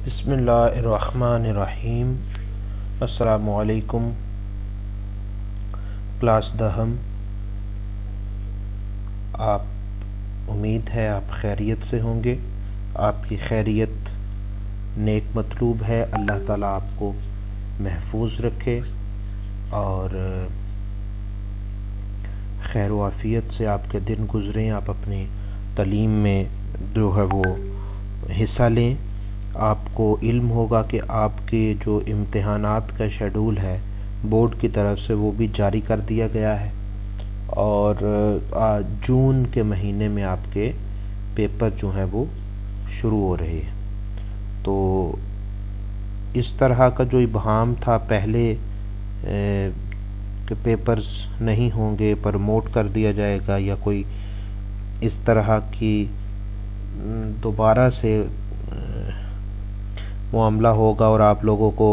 بسم اللہ الرحمن الرحیم۔ السلام علیکم۔ کلاس دہم، آپ امید ہے آپ خیریت سے ہوں گے۔ آپ کی خیریت نیک مطلوب ہے۔ اللہ تعالیٰ آپ کو محفوظ رکھے اور خیر و عافیت سے آپ کے دن گزریں، آپ اپنی تعلیم میں جو ہے وہ حصہ لیں۔ آپ کو علم ہوگا کہ آپ کے جو امتحانات کا شیڈول ہے بورڈ کی طرف سے وہ بھی جاری کر دیا گیا ہے، اور جون کے مہینے میں آپ کے پیپر جو ہیں وہ شروع ہو رہے ہیں۔ تو اس طرح کا جو ابہام تھا پہلے کہ پیپرز نہیں ہوں گے، پروموٹ کر دیا جائے گا یا کوئی اس طرح کی دوبارہ سے معاملہ ہوگا اور آپ لوگوں کو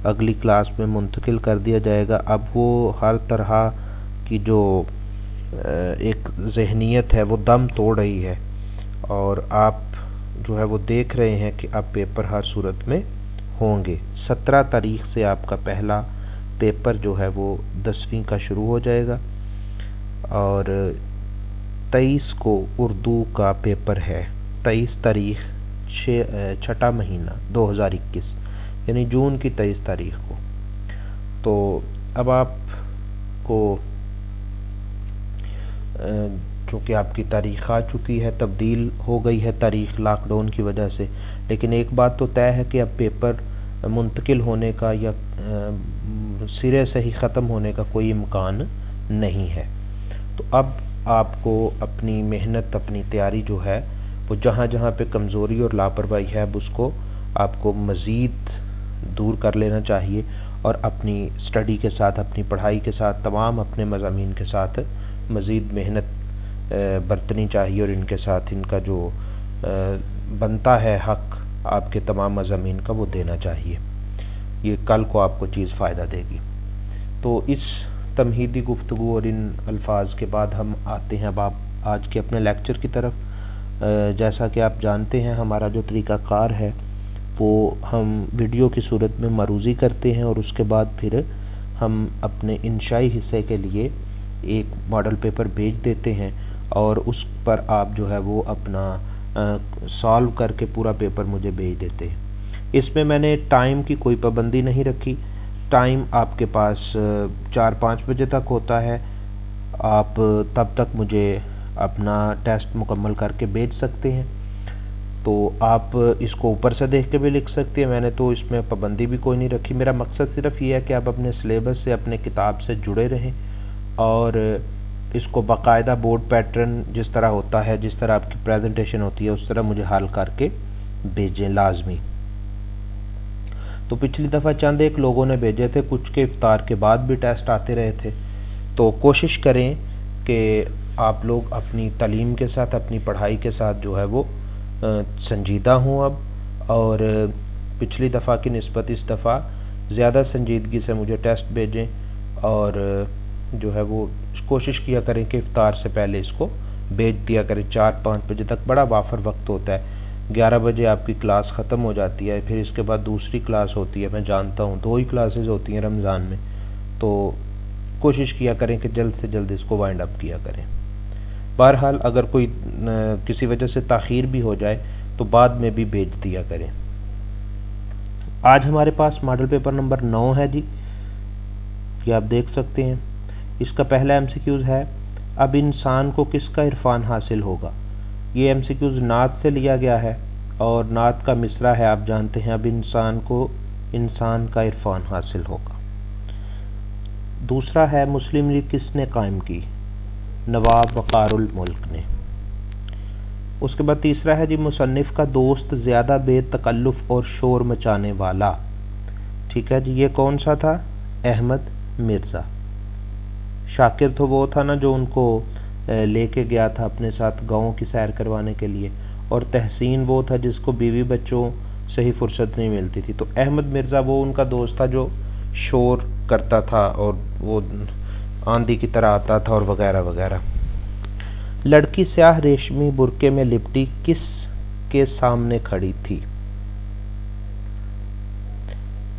اگلی کلاس میں منتقل کر دیا جائے گا، اب وہ ہر طرح کی جو ایک ذہنیت ہے وہ دم توڑ رہی ہے، اور آپ جو ہے وہ دیکھ رہے ہیں کہ اب پیپر ہر صورت میں ہوں گے۔ 17 تاریخ سے آپ کا پہلا پیپر جو ہے وہ 10ویں کا شروع ہو جائے گا، اور 23 کو اردو کا پیپر ہے۔ 23 تاریخ 6 مہینہ 2021، یعنی جون کی 23 تاریخ کو۔ تو اب آپ کو چونکہ آپ کی تاریخ آ چکی ہے، تبدیل ہو گئی ہے تاریخ لاک ڈاؤن کی وجہ سے، لیکن ایک بات تو طے ہے کہ اب پیپر منتقل ہونے کا یا سرے سے ہی ختم ہونے کا کوئی امکان نہیں ہے۔ تو اب آپ کو اپنی محنت، اپنی تیاری جو ہے وہ جہاں جہاں پہ کمزوری اور لاپرواہی ہے، اب اس کو آپ کو مزید دور کر لینا چاہیے، اور اپنی اسٹڈی کے ساتھ، اپنی پڑھائی کے ساتھ، تمام اپنے مضامین کے ساتھ مزید محنت برتنی چاہیے، اور ان کے ساتھ ان کا جو بنتا ہے حق آپ کے تمام مضامین کا وہ دینا چاہیے۔ یہ کل کو آپ کو چیز فائدہ دے گی۔ تو اس تمہیدی گفتگو اور ان الفاظ کے بعد ہم آتے ہیں اب آپ آج کے اپنے لیکچر کی طرف۔ جیسا کہ آپ جانتے ہیں ہمارا جو طریقہ کار ہے وہ ہم ویڈیو کی صورت میں معروضی کرتے ہیں، اور اس کے بعد پھر ہم اپنے انشائی حصے کے لیے ایک ماڈل پیپر بھیج دیتے ہیں، اور اس پر آپ جو ہے وہ اپنا سالو کر کے پورا پیپر مجھے بھیج دیتے ہیں۔ اس میں نے ٹائم کی کوئی پابندی نہیں رکھی۔ ٹائم آپ کے پاس 4-5 بجے تک ہوتا ہے، آپ تب تک مجھے اپنا ٹیسٹ مکمل کر کے بھیج سکتے ہیں۔ تو آپ اس کو اوپر سے دیکھ کے بھی لکھ سکتے ہیں، میں نے تو اس میں پابندی بھی کوئی نہیں رکھی۔ میرا مقصد صرف یہ ہے کہ آپ اپنے سلیبس سے، اپنے کتاب سے جڑے رہیں، اور اس کو باقاعدہ بورڈ پیٹرن جس طرح ہوتا ہے، جس طرح آپ کی پریزنٹیشن ہوتی ہے، اس طرح مجھے حل کر کے بھیجیں لازمی۔ تو پچھلی دفعہ چند ایک لوگوں نے بھیجے تھے، کچھ کے افطار کے بعد بھی ٹیسٹ آتے رہے تھے۔ تو کوشش کریں کہ آپ لوگ اپنی تعلیم کے ساتھ، اپنی پڑھائی کے ساتھ جو ہے وہ سنجیدہ ہوں اب، اور پچھلی دفعہ کی نسبت اس دفعہ زیادہ سنجیدگی سے مجھے ٹیسٹ بھیجیں، اور جو ہے وہ کوشش کیا کریں کہ افطار سے پہلے اس کو بھیج دیا کریں۔ 4-5 بجے تک بڑا وافر وقت ہوتا ہے۔ 11 بجے آپ کی کلاس ختم ہو جاتی ہے، پھر اس کے بعد دوسری کلاس ہوتی ہے، میں جانتا ہوں 2 ہی کلاسز ہوتی ہیں رمضان میں، تو کوشش کیا کریں کہ جلد سے جلد اس کو وائنڈ اپ کیا کریں۔ بہرحال اگر کوئی کسی وجہ سے تاخیر بھی ہو جائے تو بعد میں بھی بھیج دیا کریں۔ آج ہمارے پاس ماڈل پیپر نمبر 9 ہے جی، یہ آپ دیکھ سکتے ہیں۔ اس کا پہلا ایم سی کیوز ہے، اب انسان کو کس کا عرفان حاصل ہوگا۔ یہ ایم سی کیوز نعت سے لیا گیا ہے، اور نعت کا مصرع ہے، آپ جانتے ہیں، اب انسان کو انسان کا عرفان حاصل ہوگا۔ دوسرا ہے، مسلم لیگ کس نے قائم کی، نواب وقار الملک نے۔ اس کے بعد تیسرا ہے جی، مصنف کا دوست زیادہ بے تکلف اور شور مچانے والا۔ ٹھیک ہے جی، یہ کون سا تھا، احمد مرزا۔ شاکر تو وہ تھا نا جو ان کو لے کے گیا تھا اپنے ساتھ گاؤں کی سیر کروانے کے لیے، اور تحسین وہ تھا جس کو بیوی بچوں سے ہی فرصت نہیں ملتی تھی۔ تو احمد مرزا وہ ان کا دوست تھا جو شور کرتا تھا اور وہ آندھی کی طرح آتا تھا اور وغیرہ وغیرہ۔ لڑکی سیاہ ریشمی برقعے میں لپٹی کس کے سامنے کھڑی تھی۔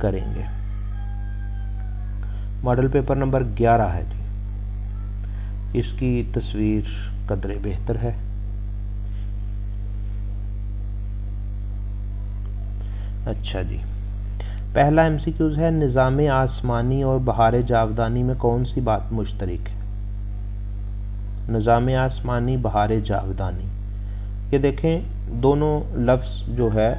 کریں گے۔ ماڈل پیپر نمبر 11 ہے جی، اس کی تصویر قدرے بہتر ہے۔ اچھا جی، پہلا ایم سی کیوز ہے، نظام آسمانی اور بہار جاودانی میں کون سی بات مشترک ہے؟ نظام آسمانی، بہار جاودانی، یہ دیکھیں دونوں لفظ جو ہے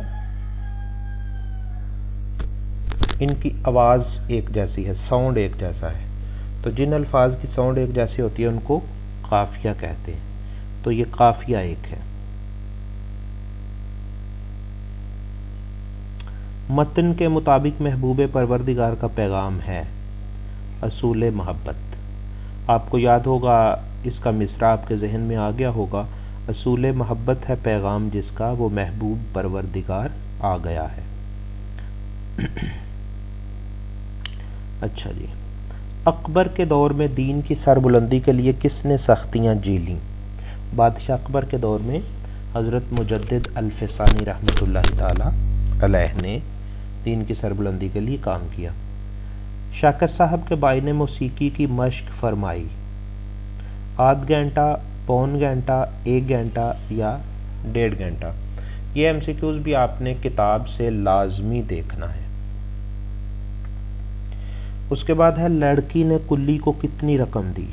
ان کی آواز ایک جیسی ہے، ساؤنڈ ایک جیسا ہے، تو جن الفاظ کی ساؤنڈ ایک جیسی ہوتی ہے ان کو قافیہ کہتے ہیں، تو یہ قافیہ ایک ہے۔ متن کے مطابق محبوب پروردگار کا پیغام ہے اصول محبت۔ آپ کو یاد ہوگا اس کا مصرع آپ کے ذہن میں آ گیا ہوگا، اصول محبت ہے پیغام جس کا وہ محبوب پروردگار آ گیا ہے۔ اچھا جی، اکبر کے دور میں دین کی سربلندی کے لیے کس نے سختیاں جھیلیں؟ بادشاہ اکبر کے دور میں حضرت مجدد الفسانی رحمۃ اللہ تعالی علیہ نے دین کی سربلندی کے لیے کام کیا۔ شاکر صاحب کے بھائی نے موسیقی کی مشق فرمائی، آدھ گھنٹہ، پون گھنٹہ، 1 گھنٹہ یا 1.5 گھنٹہ؟ یہ ایم سی کیوز بھی آپ نے کتاب سے لازمی دیکھنا ہے۔ اس کے بعد ہے، لڑکی نے کلی کو کتنی رقم دی؟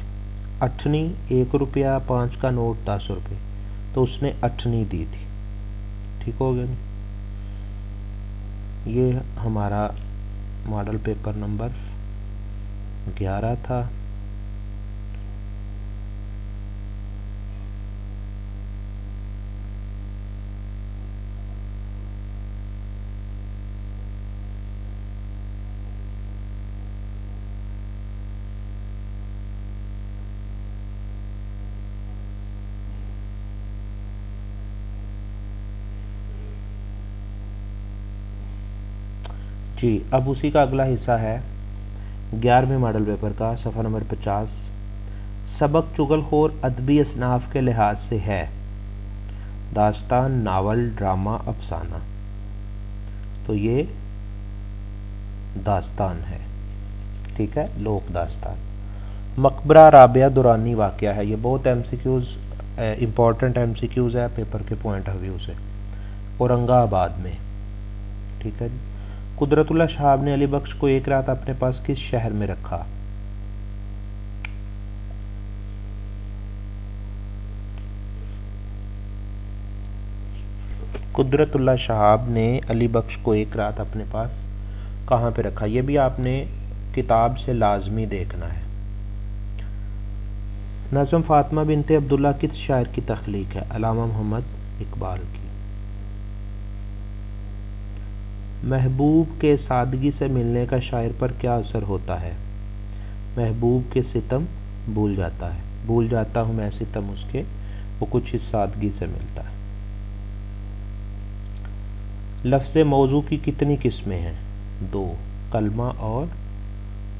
8 1 روپیہ، 5 کا نوٹ، 10 روپے، تو اس نے 8 دی تھی۔ ٹھیک ہو گیا؟ یہ ہمارا ماڈل پیپر نمبر 11 تھا۔ جی، اب اسی کا اگلا حصہ ہے 11ویں ماڈل پیپر کا، صفحہ نمبر 50۔ سبق چغل خور ادبی اصناف کے لحاظ سے ہے، داستان، ناول، ڈرامہ، افسانہ؟ تو یہ داستان ہے، ٹھیک ہے، لوک داستان۔ مقبرہ رابعہ دورانی واقعہ ہے، یہ بہت M C Qs important M C Qs ہے پیپر کے پوائنٹ آف ویو سے، اورنگ آباد میں، ٹھیک ہے جی۔ قدرت اللہ شہاب نے علی بخش کو ایک رات اپنے پاس کس شہر میں رکھا؟ قدرت اللہ شہاب نے علی بخش کو ایک رات اپنے پاس کہاں پہ رکھا؟ یہ بھی آپ نے کتاب سے لازمی دیکھنا ہے۔ نظم فاطمہ بنت عبداللہ کس شاعر کی تخلیق ہے؟ علامہ محمد اقبال کی۔ محبوب کے سادگی سے ملنے کا شاعر پر کیا اثر ہوتا ہے؟ محبوب کے ستم بھول جاتا ہے، بھول جاتا ہوں میں ستم اس کے، وہ کچھ اس سادگی سے ملتا ہے۔ لفظ موضوع کی کتنی قسمیں ہیں؟ 2، کلمہ اور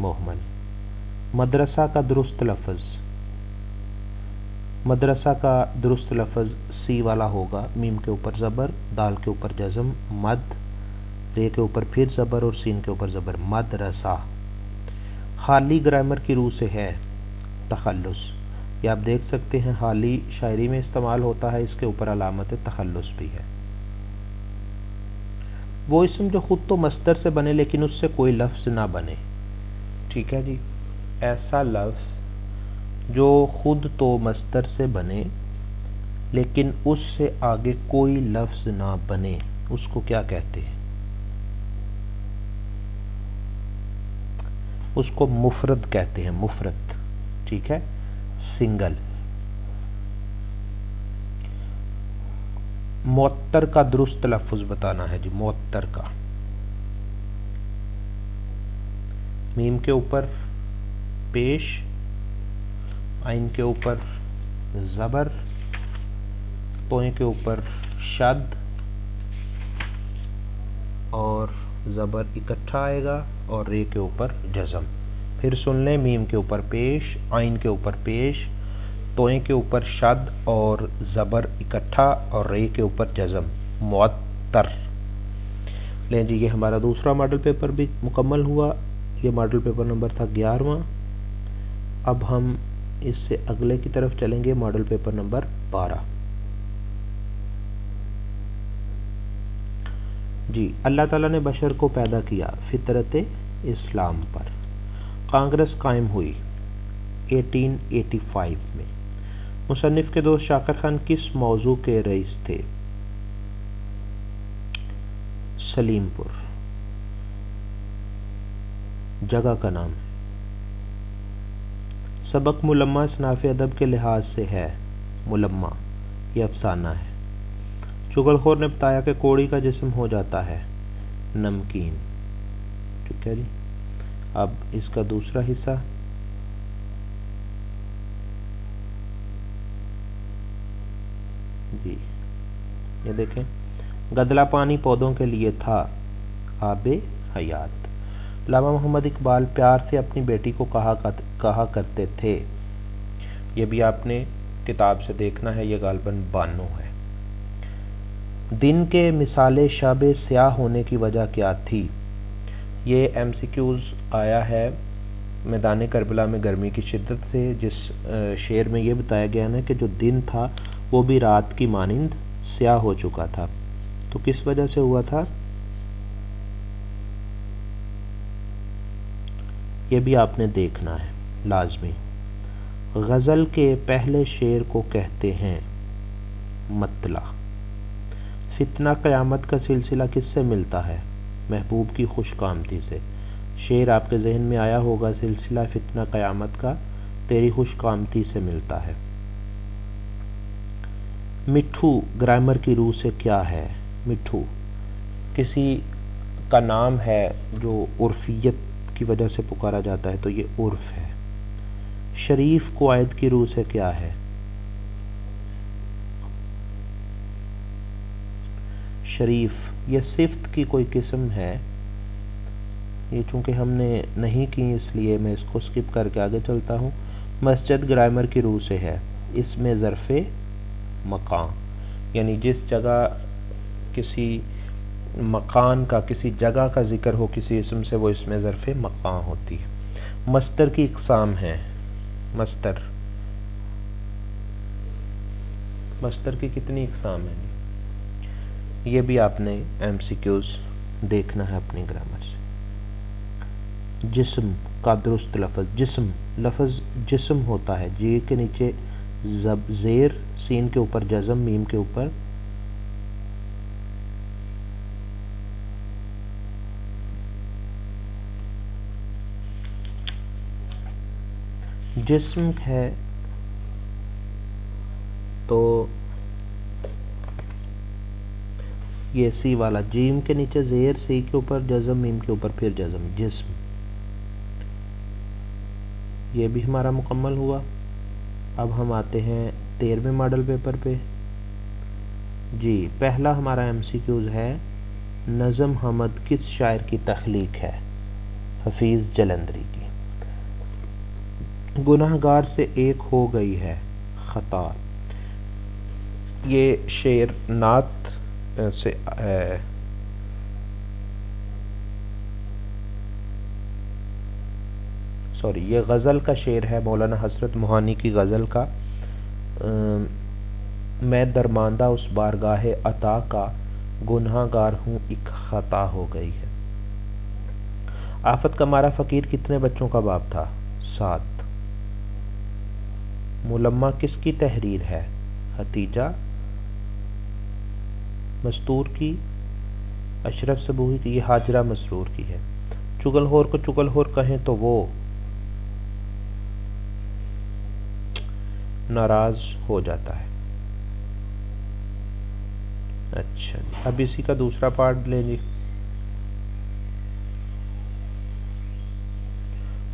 محمل۔ مدرسہ کا درست لفظ، مدرسہ کا درست لفظ سی والا ہوگا، میم کے اوپر زبر، دال کے اوپر جزم، مد، رے کے اوپر پھر زبر اور سین کے اوپر زبر، مدرسہ۔ حالی گرامر کی روح سے ہے تخلص، یہ آپ دیکھ سکتے ہیں، حالی شاعری میں استعمال ہوتا ہے، اس کے اوپر علامت تخلص بھی ہے۔ وہ اسم جو خود تو مصدر سے بنے لیکن اس سے کوئی لفظ نہ بنے، ٹھیک ہے جی، ایسا لفظ جو خود تو مصدر سے بنے لیکن اس سے آگے کوئی لفظ نہ بنے، اس کو کیا کہتے ہیں؟ اس کو مفرد کہتے ہیں، مفرد، ٹھیک ہے، سنگل۔ معطر کا درست لفظ بتانا ہے جی، معطر کا، میم کے اوپر پیش، عین کے اوپر زبر، توئیں کے اوپر شد اور زبر اکٹھا آئے گا اور رے کے اوپر جزم۔ پھر سن لیں، میم کے اوپر پیش، عین کے اوپر پیش، توئیں کے اوپر شد اور زبر اکٹھا اور رے کے اوپر جزم، معطر۔ لیں جی، یہ ہمارا دوسرا ماڈل پیپر بھی مکمل ہوا. یہ ماڈل پیپر نمبر تھا 11واں. اب ہم اس سے اگلے کی طرف چلیں گے، ماڈل پیپر نمبر 12. جی، اللہ تعالیٰ نے بشر کو پیدا کیا فطرت اسلام پر. کانگریس قائم ہوئی 1885 میں. مصنف کے دوست شاکر خان کس موضوع کے رئیس تھے؟ سلیم پور جگہ کا نام ہے. سبق ملمہ اصناف ادب کے لحاظ سے ہے. ملمہ یہ افسانہ ہے. چغل خور نے بتایا کہ کوڑی کا جسم ہو جاتا ہے نمکین. ٹھیک ہے جی. اب اس کا دوسرا حصہ. جی یہ دیکھیں، گدلا پانی پودوں کے لیے تھا آب حیات. علامہ محمد اقبال پیار سے اپنی بیٹی کو کہا کرتے تھے. یہ بھی آپ نے کتاب سے دیکھنا ہے، یہ غالباً 92 ہے. دن کے مثال شب سیاہ ہونے کی وجہ کیا تھی؟ یہ ایم سی کیوز آیا ہے میدان کربلا میں گرمی کی شدت سے، جس شعر میں یہ بتایا گیا نا کہ جو دن تھا وہ بھی رات کی مانند سیاہ ہو چکا تھا. تو کس وجہ سے ہوا تھا؟ یہ بھی آپ نے دیکھنا ہے لازمی. غزل کے پہلے شعر کو کہتے ہیں مطلع. فتنہ قیامت کا سلسلہ کس سے ملتا ہے؟ محبوب کی خوش قامتی سے. شعر آپ کے ذہن میں آیا ہوگا، سلسلہ فتنہ قیامت کا تیری خوش قامتی سے ملتا ہے. مٹھو گرامر کی روح سے کیا ہے؟ مٹھو کسی کا نام ہے جو عرفیت کی وجہ سے پکارا جاتا ہے، تو یہ عرف ہے. شریف قواعد کی روح سے کیا ہے؟ شریف یہ صفت کی کوئی قسم ہے. یہ چونکہ ہم نے نہیں کی اس لیے میں اس کو سکپ کر کے آگے چلتا ہوں. مسجد گرامر کی روح سے ہے. اس میں ظرف مکان، یعنی جس جگہ کسی مکان کا، کسی جگہ کا ذکر ہو کسی اسم سے، وہ اس میں ظرف مکان ہوتی ہے. مصدر کی اقسام ہیں. مصدر کی کتنی اقسام ہیں؟ یہ بھی آپ نے ایم سی کیوز دیکھنا ہے اپنی گرامر سے. جسم کا درست لفظ. جسم لفظ جسم ہوتا ہے، جی کے نیچے زیر، سین کے اوپر جزم، میم کے اوپر جسم ہے. تو یہ سی والا، جیم کے نیچے زیر، سی کے اوپر جزم، میم کے اوپر پھر جزم. جسم یہ بھی ہمارا مکمل ہوا. اب ہم آتے ہیں 13ویں ماڈل پیپر پہ. جی پہلا ہمارا ایم سی کیوز ہے، نظم حمد کس شاعر کی تخلیق ہے؟ حفیظ جلندری کی. گناہگار سے ایک ہو گئی ہے خطا. یہ شعر نعت سے یہ غزل کا شعر ہے مولانا حسرت موہانی کی غزل کا. میں درماندہ اس بارگاہ عطا کا، گناہگار ہوں ایک خطا ہو گئی ہے. آفت کا مارا فقیر کتنے بچوں کا باپ تھا؟ 7. ملمہ کس کی تحریر ہے؟ حتیجہ مستور کی، اشرف صبوحی کی. یہ حاجرہ مسرور کی ہے. چغل خور کو چغل خور کہیں تو وہ ناراض ہو جاتا ہے. اچھا اب اسی کا دوسرا پارٹ لیں جی.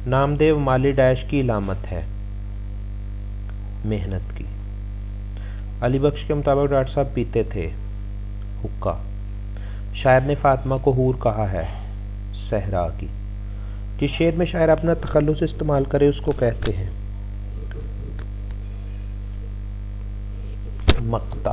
نامدیو مالی ڈیش کی علامت ہے محنت کی. علی بخش کے مطابق ڈاکٹر صاحب پیتے تھے حقہ. شاعر نے فاطمہ کو حور کہا ہے صحرا کی. جس شعر میں شاعر اپنا تخلص استعمال کرے اس کو کہتے ہیں مقطع.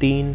3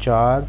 4